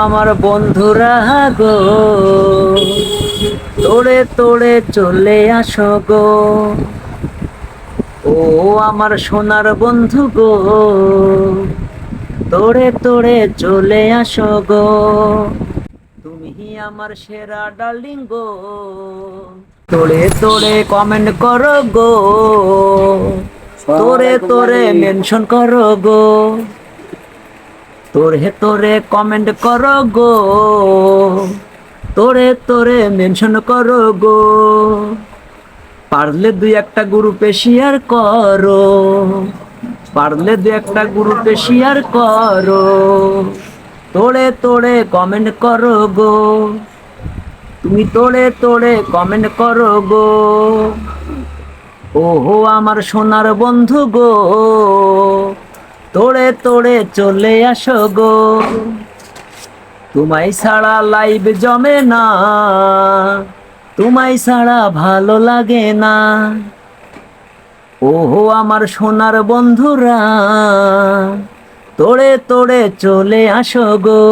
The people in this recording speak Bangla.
আমার বন্ধুরা গো, তোড়ে তোড়ে চলে আসো গো। ও আমার সোনার বন্ধু গো, তোড়ে তোড়ে চলে আসো গো। তুমি আমার সেরা ডার্লিং গো, তোড়ে তোড়ে কমেন্ট করো গো, তোরে তোরে মেনশন করো গো, তোরে তোরে কমেন্ট করো গো, তোরে তোরে মেনশন করো গো। পারলে দুই একটা গ্রুপে শেয়ার করো, পারলে দুই একটা গ্রুপে শেয়ার করো, তোড়ে তোড়ে কমেন্ট করো গো, তুমি তোড়ে তোড়ে কমেন্ট করো গো। ওহো আমার সোনার বন্ধু গো, তোড়ে তোড়ে চলে আসো গো। তোমায় ছাড়া লাইভ জমে না, তোমায় ছাড়া ভালো লাগে না। ওহো আমার সোনার বন্ধুরা, তোড়ে তোড়ে চলে আসো গো।